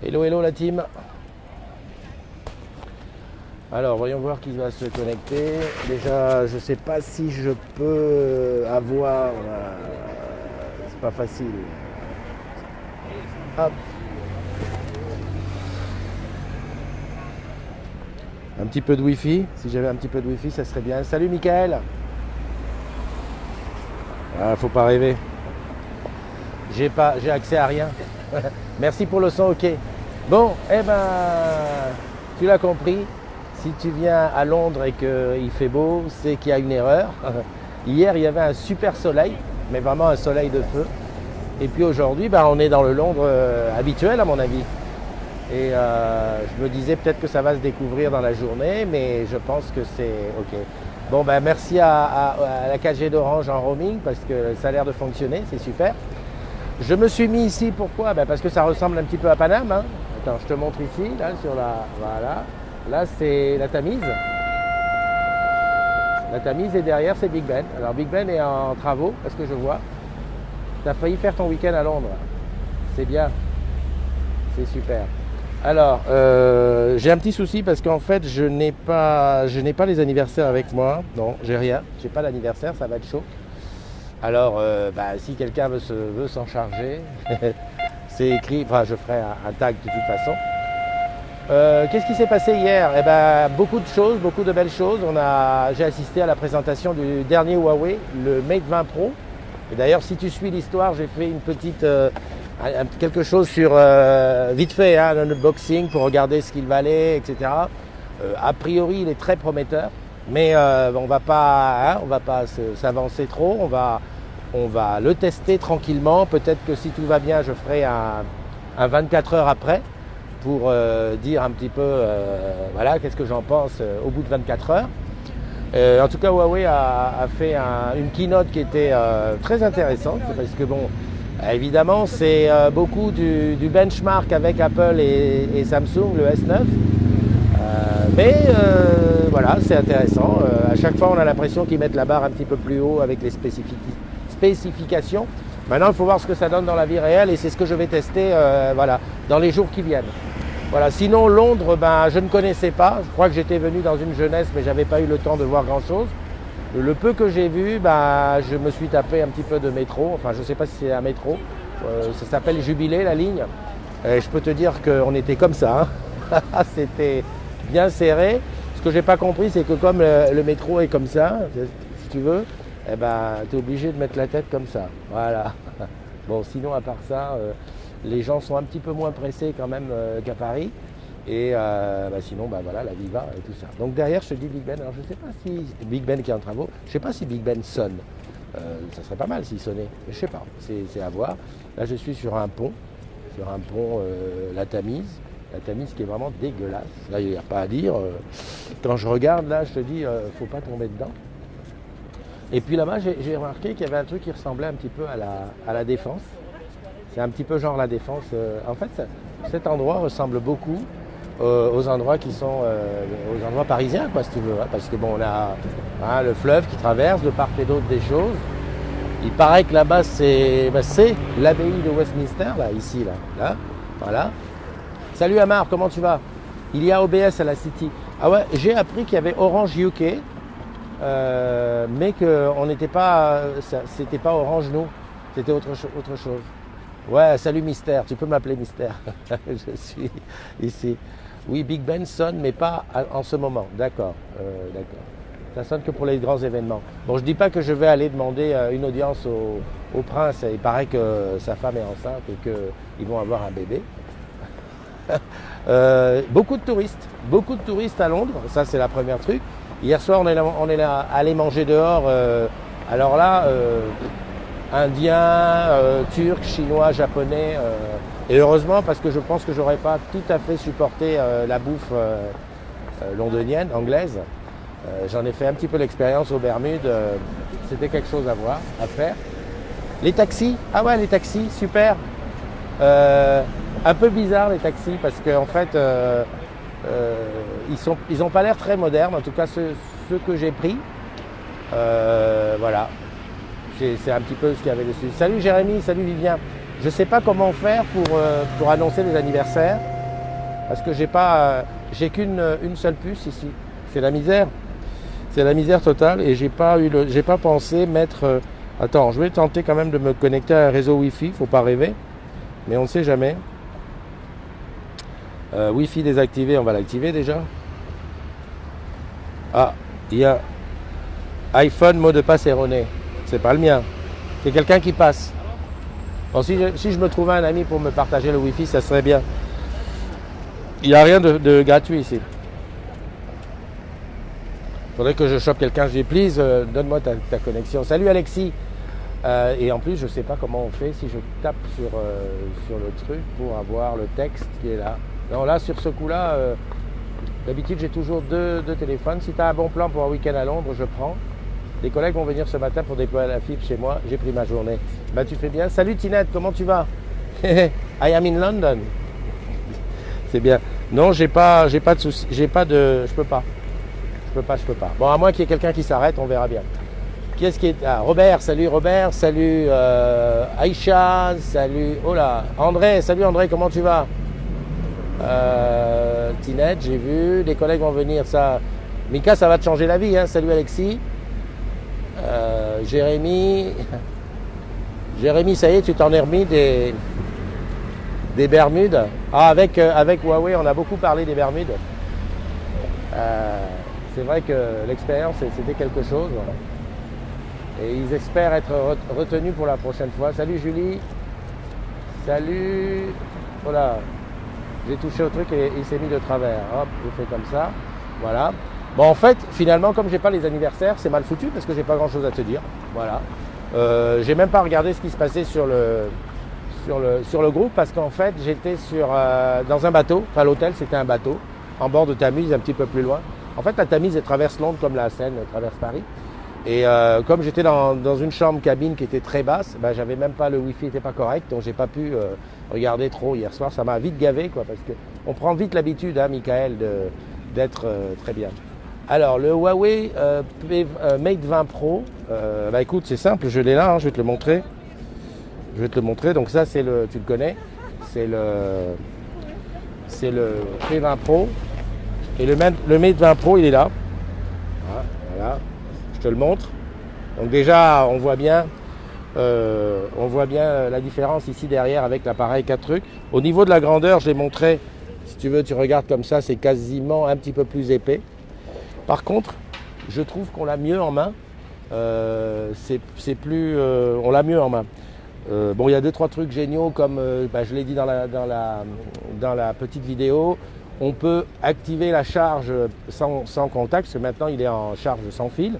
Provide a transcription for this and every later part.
Hello, hello la team. Alors, voyons voir qui va se connecter. Déjà, je sais pas si je peux avoir... c'est pas facile. Hop. Un petit peu de Wi-Fi. Si j'avais un petit peu de Wi-Fi, ça serait bien. Salut, Michael. Ah, faut pas rêver. J'ai accès à rien. Merci pour le son, ok. Bon, eh ben, tu l'as compris. Si tu viens à Londres et qu'il fait beau, c'est qu'il y a une erreur. Hier, il y avait un super soleil, mais vraiment un soleil de feu. Et puis aujourd'hui, ben, on est dans le Londres habituel, à mon avis. Et je me disais peut-être que ça va se découvrir dans la journée, mais je pense que c'est ok. Bon, ben, merci à la 4G d'Orange en roaming, parce que ça a l'air de fonctionner, c'est super. Je me suis mis ici, pourquoi? Ben, parce que ça ressemble un petit peu à Paname. Hein. Attends, je te montre ici, là, sur la... Voilà. Là, c'est la Tamise. La Tamise et derrière, c'est Big Ben. Alors, Big Ben est en travaux, parce que je vois. Tu as failli faire ton week-end à Londres. C'est bien. C'est super. Alors, j'ai un petit souci parce qu'en fait, je n'ai pas les anniversaires avec moi. Non, j'ai rien. J'ai pas d'anniversaire, ça va être chaud. Alors, si quelqu'un veut s'en charger, c'est écrit. Enfin, je ferai un tag de toute façon. Qu'est-ce qui s'est passé hier? Eh ben, beaucoup de choses, beaucoup de belles choses. J'ai assisté à la présentation du dernier Huawei, le Mate 20 Pro. Et d'ailleurs, si tu suis l'histoire, j'ai fait une petite quelque chose sur vite fait, hein, un unboxing pour regarder ce qu'il valait, etc. A priori, il est très prometteur, mais on va pas s'avancer trop. On va le tester tranquillement. Peut-être que si tout va bien, je ferai un 24 heures après, pour dire un petit peu voilà, qu'est-ce que j'en pense au bout de 24 heures. En tout cas, Huawei a fait une keynote qui était très intéressante, parce que bon, évidemment, c'est beaucoup du benchmark avec Apple et Samsung, le S9. Mais voilà, c'est intéressant. À chaque fois, on a l'impression qu'ils mettent la barre un petit peu plus haut avec les spécifications. Maintenant, il faut voir ce que ça donne dans la vie réelle, et c'est ce que je vais tester voilà, dans les jours qui viennent. Voilà. Sinon, Londres, je ne connaissais pas. Je crois que j'étais venu dans une jeunesse, mais je n'avais pas eu le temps de voir grand-chose. Le peu que j'ai vu, je me suis tapé un petit peu de métro. Enfin, je ne sais pas si c'est un métro. Ça s'appelle Jubilé, la ligne. Et je peux te dire qu'on était comme ça. Hein. C'était bien serré. Ce que je n'ai pas compris, c'est que comme le métro est comme ça, si tu veux, tu es obligé de mettre la tête comme ça. Voilà. Bon, sinon, à part ça... les gens sont un petit peu moins pressés quand même qu'à Paris. Et sinon, voilà, la vie va et tout ça. Donc derrière, je te dis Big Ben. Alors je ne sais pas si Big Ben qui est en travaux, je ne sais pas si Big Ben sonne. Ça serait pas mal s'il sonnait. Je ne sais pas, c'est à voir. Là, je suis sur un pont, la Tamise. La Tamise qui est vraiment dégueulasse. Là, il n'y a pas à dire. Quand je regarde, là, je te dis, faut pas tomber dedans. Et puis là-bas, j'ai remarqué qu'il y avait un truc qui ressemblait un petit peu à la Défense. C'est un petit peu genre la Défense. En fait, cet endroit ressemble beaucoup aux endroits qui sont aux endroits parisiens, quoi, si tu veux. Hein, parce que bon, on a le fleuve qui traverse de part et d'autre des choses. Il paraît que là-bas, c'est l'abbaye de Westminster, là, ici, là. Voilà. Salut Amar, comment tu vas? Il y a OBS à la City. Ah ouais, j'ai appris qu'il y avait Orange UK, mais qu'on n'était pas, c'était pas Orange nous, c'était autre chose. Ouais, salut Mystère, tu peux m'appeler Mystère. Je suis ici. Oui, Big Ben sonne, mais pas en ce moment. D'accord, d'accord. Ça sonne que pour les grands événements. Bon, je ne dis pas que je vais aller demander une audience au prince. Il paraît que sa femme est enceinte et qu'ils vont avoir un bébé. Beaucoup de touristes à Londres. Ça, c'est la première truc. Hier soir, on est allé manger dehors. Alors là... Indiens, Turcs, Chinois, Japonais. Et heureusement, parce que je pense que je n'aurais pas tout à fait supporté la bouffe londonienne, anglaise. J'en ai fait un petit peu l'expérience aux Bermudes. C'était quelque chose à voir, à faire. Les taxis, ah ouais, les taxis, super. Un peu bizarre les taxis, parce qu'en fait, ils n'ont pas l'air très modernes, en tout cas ceux que j'ai pris. Voilà. C'est un petit peu ce qu'il y avait dessus. Salut Jérémy, salut Vivien. Je ne sais pas comment faire pour annoncer les anniversaires. Parce que j'ai qu'une une seule puce ici. C'est la misère. C'est la misère totale et j'ai pas pensé mettre. Attends, je vais tenter quand même de me connecter à un réseau Wi-Fi. Faut pas rêver, mais on ne sait jamais. Wi-Fi désactivé, on va l'activer déjà. Ah, il y a iPhone mot de passe erroné. C'est pas le mien. C'est quelqu'un qui passe. Bon, si je me trouvais un ami pour me partager le Wi-Fi, ça serait bien. Il n'y a rien de gratuit ici. Il faudrait que je chope quelqu'un. Je dis, please, donne-moi ta connexion. Salut Alexis. Et en plus, je ne sais pas comment on fait si je tape sur le truc pour avoir le texte qui est là. Non, là, sur ce coup-là, d'habitude, j'ai toujours deux téléphones. Si tu as un bon plan pour un week-end à Londres, je prends. Des collègues vont venir ce matin pour déployer la fibre chez moi. J'ai pris ma journée. Bah, tu fais bien. Salut Tinette, comment tu vas? I am in London. C'est bien. Non, j'ai pas de soucis. Je peux pas. Bon, à moins qu'il y ait quelqu'un qui s'arrête, on verra bien. Qui est-ce qui est... Ah, Robert, salut, Aïcha, salut, oh là, André, salut André, comment tu vas? Tinette, j'ai vu, les collègues vont venir, ça... Mika, ça va te changer la vie, hein. Salut Alexis. Jérémy, ça y est, tu t'en es remis des Bermudes. Ah, avec Huawei, on a beaucoup parlé des Bermudes. C'est vrai que l'expérience, c'était quelque chose. Et ils espèrent être retenus pour la prochaine fois. Salut Julie. Salut. Voilà. J'ai touché au truc et il s'est mis de travers. Hop, je fais comme ça. Voilà. Bon, en fait, finalement, comme j'ai pas les anniversaires, c'est mal foutu parce que j'ai pas grand chose à te dire. Voilà. J'ai même pas regardé ce qui se passait sur le groupe parce qu'en fait, j'étais dans un bateau. Enfin, l'hôtel, c'était un bateau en bord de Tamise, un petit peu plus loin. En fait, la Tamise, elle traverse Londres comme la Seine traverse Paris. Et comme j'étais dans une chambre cabine qui était très basse, ben, j'avais même pas, le Wi-Fi n'était pas correct, donc j'ai pas pu regarder trop hier soir. Ça m'a vite gavé, quoi, parce que on prend vite l'habitude, hein, Michael, d'être très bien. Alors, le Huawei Mate 20 Pro, bah écoute, c'est simple, je l'ai là, hein, je vais te le montrer. Donc ça, tu le connais, c'est le P20 Pro. Et le Mate 20 Pro, il est là. Voilà. Je te le montre. Donc déjà, on voit bien la différence ici derrière avec l'appareil 4 trucs. Au niveau de la grandeur, je l'ai montré. Si tu veux, tu regardes comme ça, c'est quasiment un petit peu plus épais. Par contre, je trouve qu'on l'a mieux en main. On l'a mieux en main. Bon, il y a 2-3 trucs géniaux comme je l'ai dit dans la petite vidéo. On peut activer la charge sans contact, parce que maintenant il est en charge sans fil.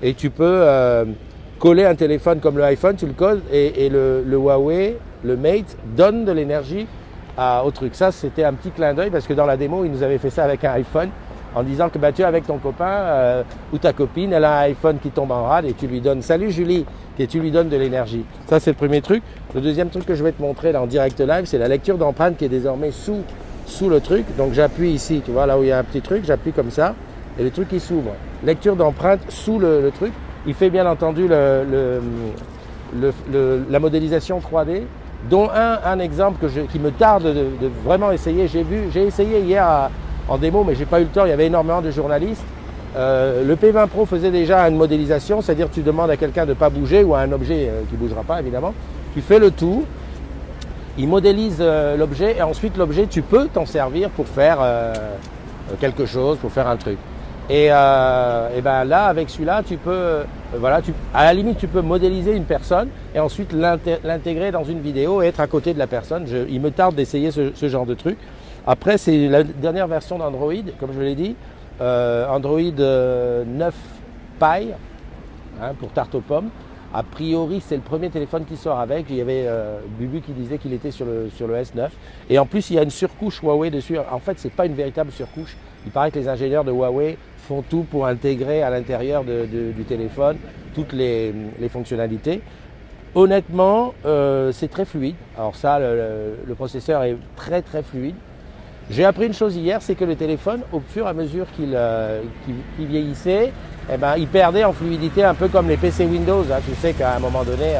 Et tu peux coller un téléphone comme le iPhone, tu le colles et le Huawei, le Mate, donne de l'énergie au truc. Ça, c'était un petit clin d'œil parce que dans la démo, ils nous avaient fait ça avec un iPhone en disant que tu es avec ton copain ou ta copine, elle a un iPhone qui tombe en rade et tu lui donnes « Salut Julie !» et tu lui donnes de l'énergie. Ça, c'est le premier truc. Le deuxième truc que je vais te montrer là en direct live, c'est la lecture d'empreinte qui est désormais sous le truc. Donc j'appuie ici, tu vois, là où il y a un petit truc, j'appuie comme ça et le truc il s'ouvre. Lecture d'empreinte sous le truc. Il fait bien entendu la modélisation 3D, dont un exemple qui me tarde de vraiment essayer. J'ai essayé hier en démo, mais j'ai pas eu le temps, il y avait énormément de journalistes. Le P20 Pro faisait déjà une modélisation, c'est-à-dire tu demandes à quelqu'un de ne pas bouger ou à un objet qui ne bougera pas évidemment. Tu fais le tour. Il modélise l'objet et ensuite l'objet, tu peux t'en servir pour faire quelque chose, pour faire un truc. Et ben là, avec celui-là, tu peux, à la limite, tu peux modéliser une personne et ensuite l'intégrer dans une vidéo et être à côté de la personne. Il me tarde d'essayer ce genre de truc. Après, c'est la dernière version d'Android, comme je l'ai dit, Android 9 Pie, hein, pour tarte aux pommes. A priori, c'est le premier téléphone qui sort avec. Il y avait Bubu qui disait qu'il était sur le S9. Et en plus, il y a une surcouche Huawei dessus. En fait, ce n'est pas une véritable surcouche. Il paraît que les ingénieurs de Huawei font tout pour intégrer à l'intérieur du téléphone toutes les fonctionnalités. Honnêtement, c'est très fluide. Alors ça, le processeur est très très fluide. J'ai appris une chose hier, c'est que le téléphone, au fur et à mesure qu'il vieillissait, il perdait en fluidité, un peu comme les PC Windows. Hein. Tu sais qu'à un moment donné,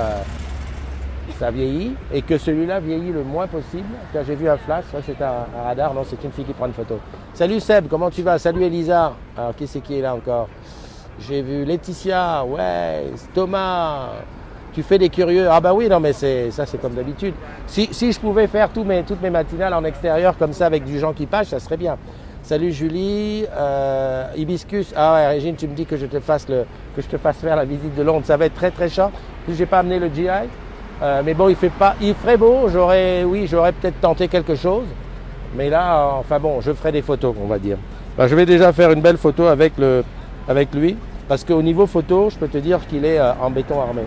ça vieillit, et que celui-là vieillit le moins possible. Car j'ai vu un flash, ça c'est un radar, non c'est une fille qui prend une photo. Salut Seb, comment tu vas? Salut Elisa. Alors qui c'est qui est là encore? J'ai vu Laetitia, ouais, Thomas. Tu fais des curieux. Ah bah oui, non mais ça c'est comme d'habitude. Si je pouvais faire toutes mes matinales en extérieur comme ça avec du gens qui passent, ça serait bien. Salut Julie, Hibiscus. Ah ouais Régine, tu me dis que je te fasse faire la visite de Londres. Ça va être très très short. En plus j'ai pas amené le GI. Mais bon, il ferait beau. J'aurais peut-être tenté quelque chose. Mais là, enfin bon, je ferai des photos, on va dire. Ben, je vais déjà faire une belle photo avec lui. Parce qu'au niveau photo, je peux te dire qu'il est en béton armé.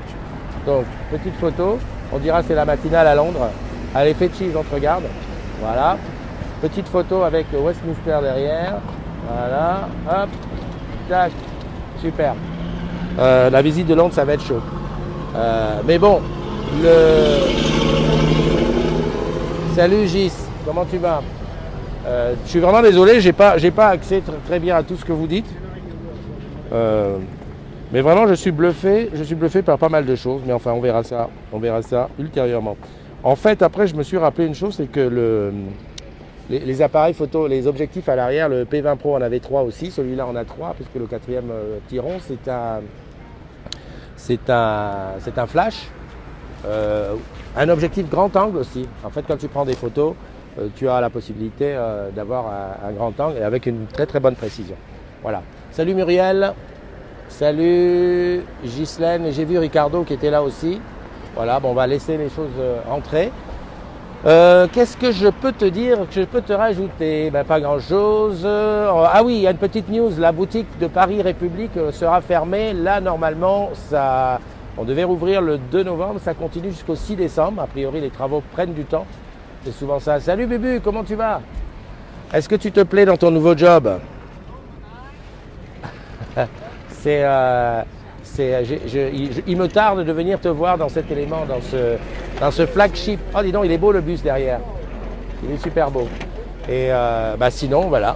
Donc, petite photo. On dira c'est la matinale à Londres. Allez, faites cheese, on te regarde. Voilà. Petite photo avec le Westminster derrière. Voilà. Hop. Tac. Super. La visite de Londres, ça va être chaud. Mais bon, Salut Gis, comment tu vas? Je suis vraiment désolé, j'ai pas accès très bien à tout ce que vous dites. Mais vraiment, je suis bluffé par pas mal de choses. Mais enfin, on verra ça ultérieurement. En fait, après, je me suis rappelé une chose, c'est que les appareils photo, les objectifs à l'arrière, le P20 Pro en avait 3 aussi. Celui-là en a 3, puisque le 4e tiron, c'est un flash. Un objectif grand angle aussi. En fait, quand tu prends des photos, tu as la possibilité d'avoir un grand angle et avec une très très bonne précision. Voilà. Salut Muriel. Salut Ghislaine. Et j'ai vu Ricardo qui était là aussi. Voilà, bon, on va laisser les choses entrer. Qu'est-ce que je peux te dire, que je peux te rajouter? Ben, pas grand-chose. Ah oui, il y a une petite news. La boutique de Paris République sera fermée. Là, normalement, on devait rouvrir le 2 novembre. Ça continue jusqu'au 6 décembre. A priori, les travaux prennent du temps. C'est souvent ça. Salut Bubu, comment tu vas? Est-ce que tu te plais dans ton nouveau job? Il me tarde de venir te voir dans cet élément, dans ce flagship. Oh, dis donc, il est beau le bus derrière. Il est super beau. Et sinon, voilà.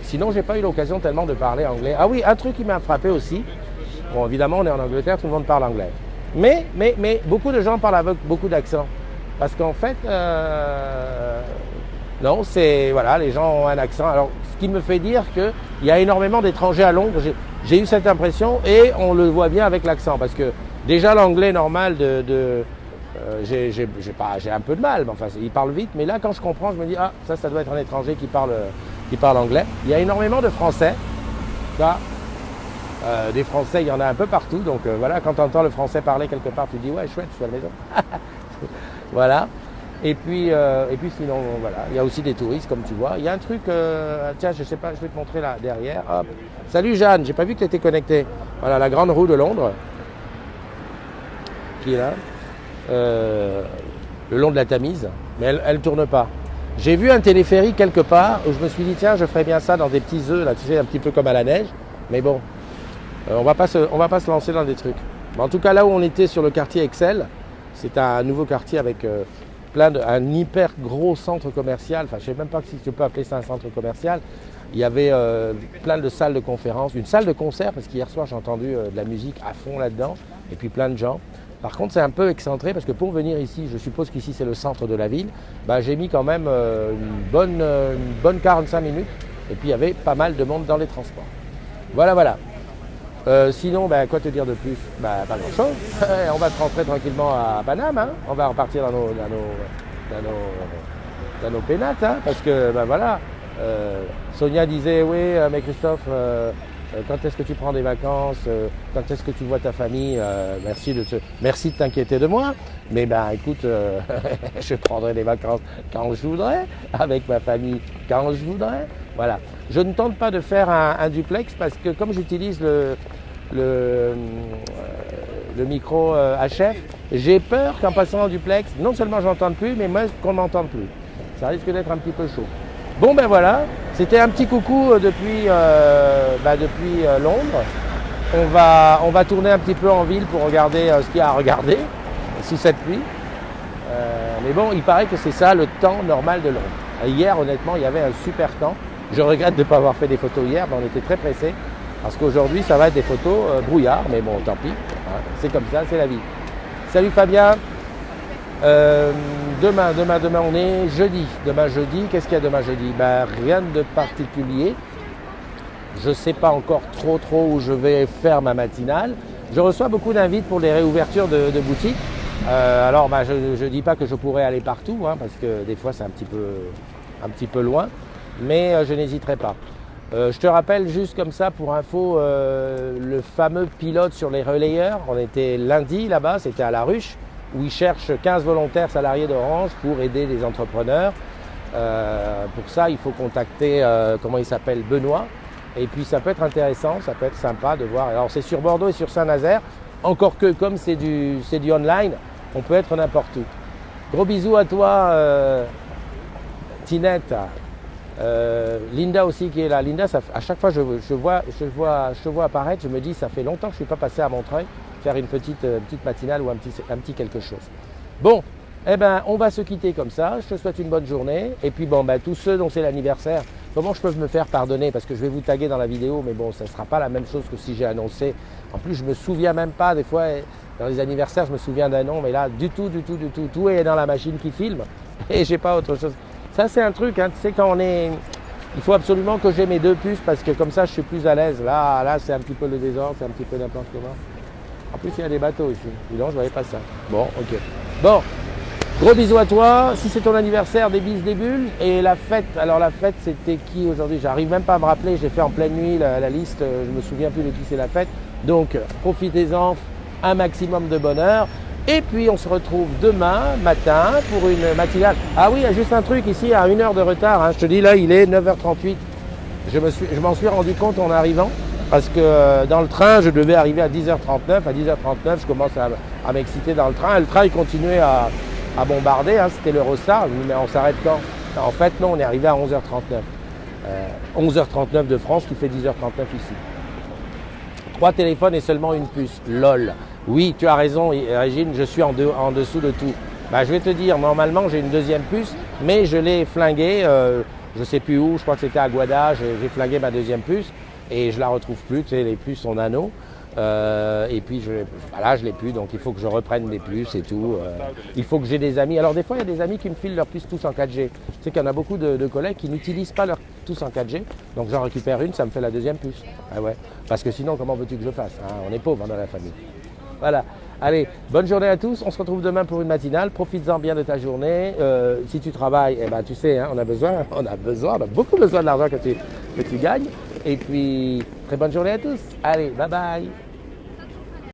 Sinon, j'ai pas eu l'occasion tellement de parler anglais. Ah oui, un truc qui m'a frappé aussi. Bon, évidemment, on est en Angleterre, tout le monde parle anglais. Mais beaucoup de gens parlent avec beaucoup d'accent. Parce qu'en fait, non, voilà, les gens ont un accent. Alors, ce qui me fait dire qu'il y a énormément d'étrangers à Londres. J'ai eu cette impression et on le voit bien avec l'accent. Parce que déjà, l'anglais normal j'ai un peu de mal. Mais enfin, il parle vite. Mais là, quand je comprends, je me dis, ah, ça doit être un étranger qui parle anglais. Il y a énormément de Français. Ça, des Français, il y en a un peu partout. Donc voilà, quand tu entends le français parler quelque part, tu dis, ouais, chouette, je suis à la maison. Voilà. Et puis sinon, voilà, il y a aussi des touristes, comme tu vois. Il y a un truc, tiens, je sais pas, je vais te montrer là, derrière. Hop. Salut Jeanne, j'ai pas vu que tu étais connectée. Voilà, la grande roue de Londres, qui est là, le long de la Tamise, mais elle tourne pas. J'ai vu un téléphérique quelque part, où je me suis dit, tiens, je ferais bien ça dans des petits œufs, là, tu sais, un petit peu comme à la neige. Mais bon, on va pas se lancer dans des trucs. Mais en tout cas, là où on était sur le quartier Excel, c'est un nouveau quartier avec un hyper gros centre commercial. Enfin, je ne sais même pas si tu peux appeler ça un centre commercial. Il y avait plein de salles de conférences, une salle de concert, parce qu'hier soir, j'ai entendu de la musique à fond là-dedans, et puis plein de gens. Par contre, c'est un peu excentré, parce que pour venir ici, je suppose qu'ici, c'est le centre de la ville, j'ai mis quand même une bonne 45 minutes, et puis il y avait pas mal de monde dans les transports. Voilà. Sinon, quoi te dire de plus? Pas grand-chose. On va se rentrer tranquillement à Paname, hein. On va repartir dans nos pénates, hein, parce que voilà. Sonia disait, oui, mais Christophe, quand est-ce que tu prends des vacances? Quand est-ce que tu vois ta famille? Merci de t'inquiéter de moi. Mais écoute, je prendrai des vacances quand je voudrais, avec ma famille quand je voudrais. Voilà. Je ne tente pas de faire un duplex parce que comme j'utilise le micro HF, j'ai peur qu'en passant en duplex, non seulement je n'entende plus, mais même qu'on ne m'entende plus. Ça risque d'être un petit peu chaud. Bon voilà, c'était un petit coucou depuis Londres. On va tourner un petit peu en ville pour regarder ce qu'il y a à regarder sous cette pluie. Mais bon, il paraît que c'est ça le temps normal de Londres. Hier, honnêtement, il y avait un super temps. Je regrette de ne pas avoir fait des photos hier, mais on était très pressés. Parce qu'aujourd'hui, ça va être des photos brouillard, mais bon, tant pis. Hein, c'est comme ça, c'est la vie. Salut Fabien. Demain, on est jeudi. Demain jeudi, qu'est-ce qu'il y a demain jeudi? Ben, rien de particulier. Je ne sais pas encore trop où je vais faire ma matinale. Je reçois beaucoup d'invites pour les réouvertures de boutiques. Alors, ben, je ne dis pas que je pourrais aller partout, hein, parce que des fois c'est un petit peu loin, mais je n'hésiterai pas. Je te rappelle juste comme ça pour info, le fameux pilote sur les relayeurs. On était lundi là-bas, c'était à La Ruche, où ils cherchent 15 volontaires salariés d'Orange pour aider les entrepreneurs. Pour ça, il faut contacter, comment il s'appelle, Benoît. Et puis ça peut être intéressant, ça peut être sympa de voir. Alors c'est sur Bordeaux et sur Saint-Nazaire, encore que comme c'est du online, on peut être n'importe où. Gros bisous à toi, Tinette. Linda aussi qui est là. Linda, à chaque fois je vois apparaître, je me dis ça fait longtemps que je ne suis pas passé à Montreuil faire une petite matinale ou un petit quelque chose. Bon, eh ben on va se quitter comme ça. Je te souhaite une bonne journée. Et puis bon, ben, tous ceux dont c'est l'anniversaire, comment je peux me faire pardonner? Parce que je vais vous taguer dans la vidéo, mais bon, ça ne sera pas la même chose que si j'ai annoncé. En plus, je ne me souviens même pas, des fois, dans les anniversaires, je me souviens d'un nom, mais là, du tout. Tout est dans la machine qui filme et j'ai pas autre chose. Ça, c'est un truc, hein, tu sais, quand on est... Il faut absolument que j'ai mes 2 puces parce que comme ça, je suis plus à l'aise. Là, c'est un petit peu le désordre, c'est un petit peu n'importe comment. En plus, il y a des bateaux ici. Dis donc, je ne voyais pas ça. Bon, ok. Bon, gros bisous à toi. Si c'est ton anniversaire, des bises, des bulles. Et la fête, alors la fête, c'était qui aujourd'hui? J'arrive même pas à me rappeler. J'ai fait en pleine nuit la liste. Je me souviens plus de qui c'est la fête. Donc, profitez-en, un maximum de bonheur. Et puis, on se retrouve demain matin pour une matinale. Ah oui, il y a juste un truc ici, à 1 heure de retard. Hein. Je te dis, là, il est 9h38. Je m'en suis rendu compte en arrivant. Parce que dans le train, je devais arriver à 10h39. À 10h39, je commence à m'exciter dans le train. Et le train, il continuait à bombarder. Hein. C'était l'Eurostar. Je me dis, mais on s'arrête quand? En fait, non, on est arrivé à 11h39. 11h39 de France qui fait 10h39 ici. 3 téléphones et seulement une puce. LOL. Oui, tu as raison, Régine, je suis en dessous de tout. Bah, je vais te dire, normalement, j'ai une 2e puce, mais je l'ai flinguée, je ne sais plus où, je crois que c'était à Guada, j'ai flingué ma 2e puce et je la retrouve plus, tu sais, les puces en anneau. Et puis, voilà, je l'ai plus, donc il faut que je reprenne des puces et tout. Il faut que j'ai des amis. Alors, des fois, il y a des amis qui me filent leurs puces tous en 4G. Tu sais qu'il y en a beaucoup de collègues qui n'utilisent pas leurs tous en 4G. Donc, j'en récupère une, ça me fait la 2e puce. Ah ouais. Parce que sinon, comment veux-tu que je fasse, hein? On est pauvre dans la famille. Voilà. Allez, bonne journée à tous. On se retrouve demain pour une matinale. Profites-en bien de ta journée. Si tu travailles, eh ben, tu sais, hein, on a beaucoup besoin de l'argent que tu gagnes. Et puis, très bonne journée à tous. Allez, bye bye.